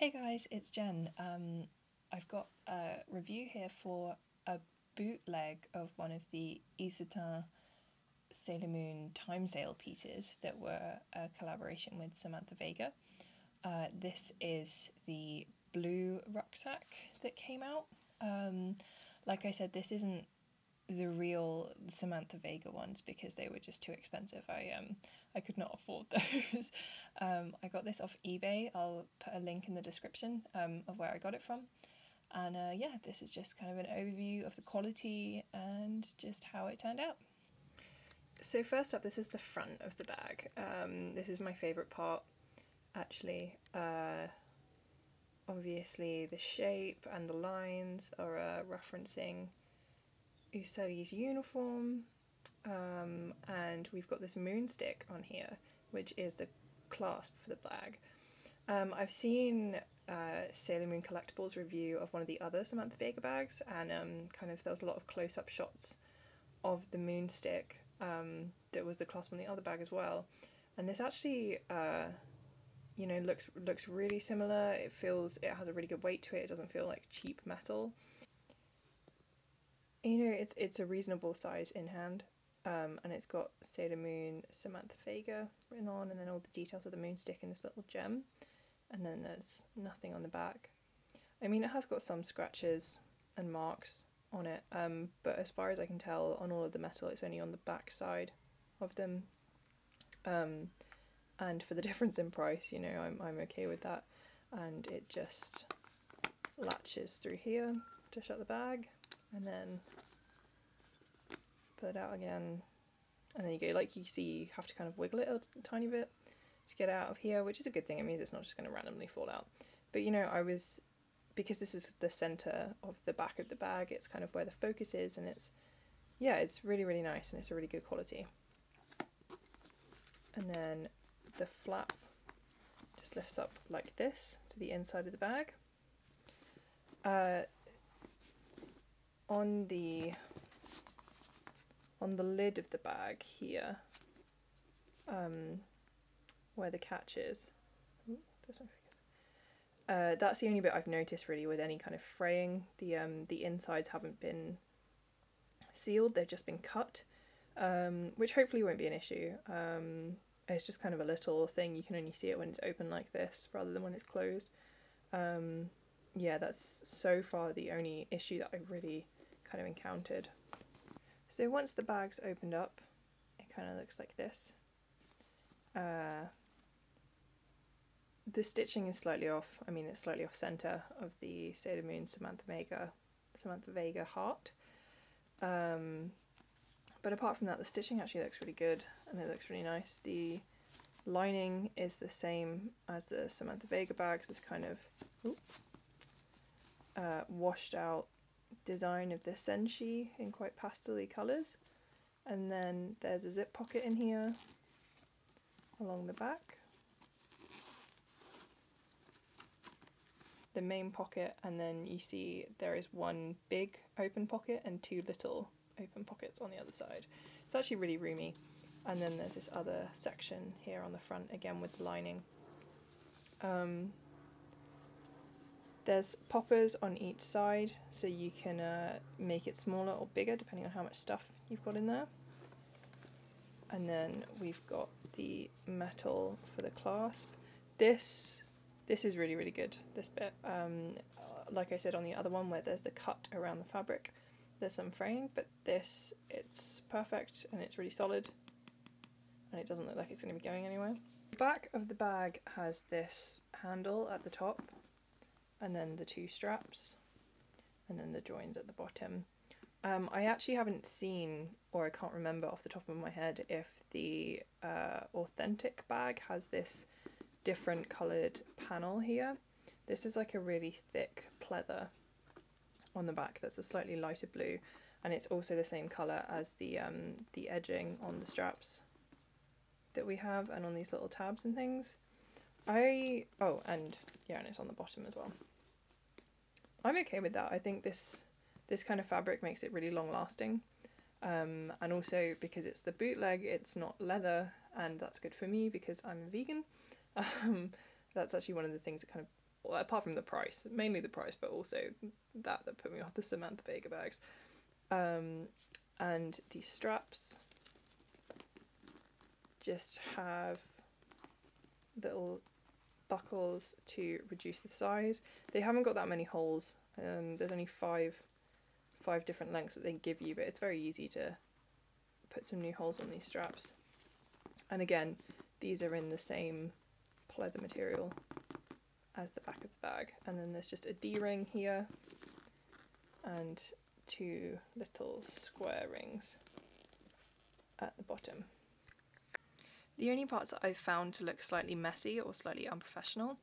Hey guys, it's Jen. I've got a review here for a bootleg of one of the Isetan Sailor Moon time sale pieces that were a collaboration with Samantha Vega. This is the blue rucksack that came out. Like I said, this isn't the real Samantha Vega ones because they were just too expensive. I could not afford those. I got this off eBay. I'll put a link in the description of where I got it from. And yeah, this is just kind of an overview of the quality and just how it turned out. So first up, this is the front of the bag. This is my favourite part, actually. Obviously the shape and the lines are referencing Usagi's uniform, and we've got this moonstick on here, which is the clasp for the bag. I've seen Sailor Moon Collectibles review of one of the other Samantha Vega bags, and kind of there was a lot of close-up shots of the moonstick that was the clasp on the other bag as well. And this actually, you know, looks really similar. It has a really good weight to it. It doesn't feel like cheap metal. You know, it's a reasonable size in hand, and it's got Sailor Moon Samantha Vega written on, and then all the details of the moonstick in this little gem, and then there's nothing on the back. I mean, it has got some scratches and marks on it, but as far as I can tell, on all of the metal, it's only on the back side of them. And for the difference in price, you know, I'm okay with that. And it just latches through here to shut the bag, and then pull it out again, and then you go, like you see, you have to kind of wiggle it a tiny bit to get it out of here, which is a good thing. It means it's not just going to randomly fall out. But you know, because this is the center of the back of the bag, it's kind of where the focus is, and it's really, really nice, and it's a really good quality. And then the flap just lifts up like this to the inside of the bag. On the lid of the bag here, where the catch is, that's the only bit I've noticed really with any kind of fraying. The insides haven't been sealed, they've just been cut, which hopefully won't be an issue. It's just kind of a little thing, you can only see it when it's open like this rather than when it's closed. Yeah, that's so far the only issue that I've really kind of encountered. So once the bag's opened up, it kind of looks like this. The stitching is slightly off. I mean, it's slightly off center of the Sailor Moon Samantha Vega heart. But apart from that, the stitching actually looks really good, and it looks really nice. The lining is the same as the Samantha Vega bags, this kind of washed out design of the senshi in quite pastel-y colours. And then there's a zip pocket in here along the back, the main pocket, and then you see there is one big open pocket and two little open pockets on the other side. It's actually really roomy. And then there's this other section here on the front, again with the lining. There's poppers on each side, so you can make it smaller or bigger depending on how much stuff you've got in there. And then we've got the metal for the clasp. This is really, really good, this bit. Like I said on the other one where there's the cut around the fabric, there's some fraying, but this, it's perfect and it's really solid and it doesn't look like it's going to be going anywhere. The back of the bag has this handle at the top, and then the two straps, and then the joins at the bottom. I actually haven't seen, or I can't remember off the top of my head, if the authentic bag has this different coloured panel here. This is like a really thick pleather on the back that's a slightly lighter blue, and it's also the same colour as the edging on the straps that we have and on these little tabs and things. And it's on the bottom as well. I'm okay with that. I think this kind of fabric makes it really long lasting, and also because it's the bootleg, it's not leather, and that's good for me because I'm a vegan. That's actually one of the things that kind of well, apart from the price, mainly the price, but also that put me off the Samantha Vega bags. And these straps just have little buckles to reduce the size. They haven't got that many holes. There's only five different lengths that they give you, but it's very easy to put some new holes on these straps. And again, these are in the same pleather material as the back of the bag. And then there's just a D-ring here and 2 little square rings at the bottom. The only parts that I've found to look slightly messy or slightly unprofessional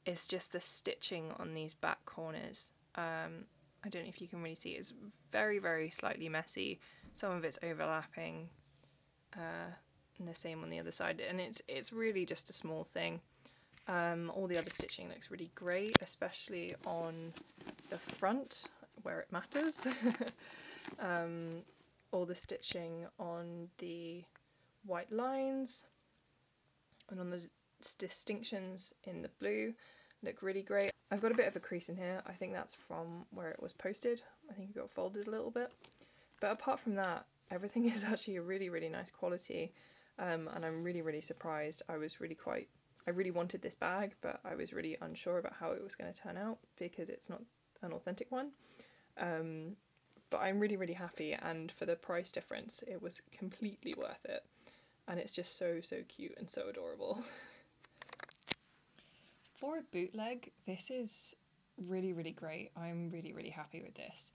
is just the stitching on these back corners. I don't know if you can really see, it's very, very slightly messy. Some of it's overlapping, and the same on the other side, and it's really just a small thing. All the other stitching looks really great, especially on the front where it matters. All the stitching on the white lines and on the distinctions in the blue look really great. I've got a bit of a crease in here. I think that's from where it was posted. I think it got folded a little bit. But apart from that, everything is actually a really, really nice quality. And I'm really, really surprised. I really wanted this bag, but I was really unsure about how it was going to turn out because it's not an authentic one. But I'm really, really happy, and for the price difference, it was completely worth it. And it's just so, so cute and so adorable. For a bootleg, this is really, really great. I'm really, really happy with this.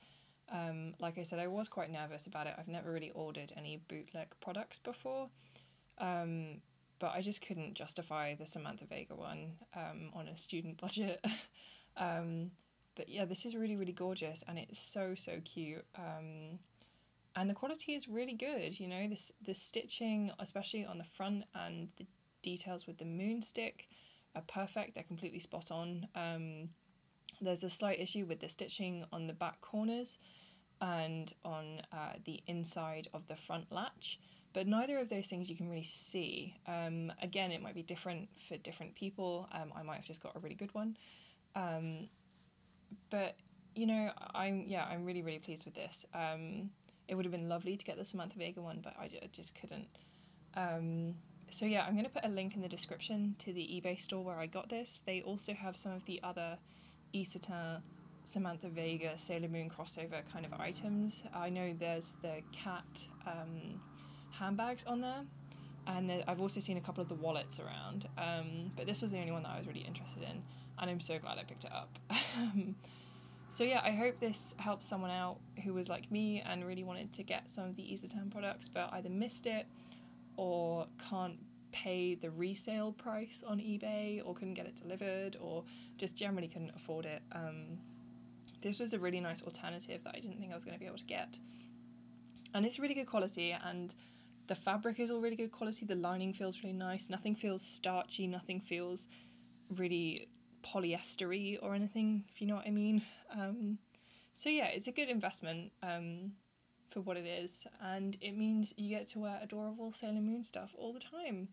Like I said, I was quite nervous about it. I've never really ordered any bootleg products before, but I just couldn't justify the Samantha Vega one on a student budget. But yeah, this is really, really gorgeous, and it's so, so cute. And the quality is really good, you know, the stitching, especially on the front, and the details with the moon stick are perfect. They're completely spot on. There's a slight issue with the stitching on the back corners and on the inside of the front latch, but neither of those things you can really see. Again, it might be different for different people. I might have just got a really good one. But you know, I'm really, really pleased with this. It would have been lovely to get the Samantha Vega one, but I just couldn't. So yeah, I'm going to put a link in the description to the eBay store where I got this. They also have some of the other Ysatin, Samantha Vega, Sailor Moon crossover kind of items. I know there's the cat handbags on there, and I've also seen a couple of the wallets around, but this was the only one that I was really interested in, and I'm so glad I picked it up. So yeah, I hope this helps someone out who was like me and really wanted to get some of the Ysatin products but either missed it or can't pay the resale price on eBay, or couldn't get it delivered, or just generally couldn't afford it. This was a really nice alternative that I didn't think I was going to be able to get. And it's really good quality, and the fabric is all really good quality. The lining feels really nice. Nothing feels starchy. Nothing feels really polyestery or anything, if you know what I mean. So yeah, it's a good investment for what it is, and it means you get to wear adorable Sailor Moon stuff all the time.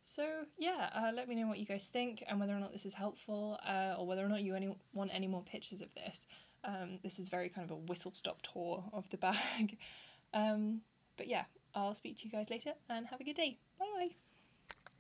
So yeah, let me know what you guys think and whether or not this is helpful, or whether or not you want any more pictures of this. This is very kind of a whistle-stop tour of the bag. But yeah, I'll speak to you guys later and have a good day. Bye bye!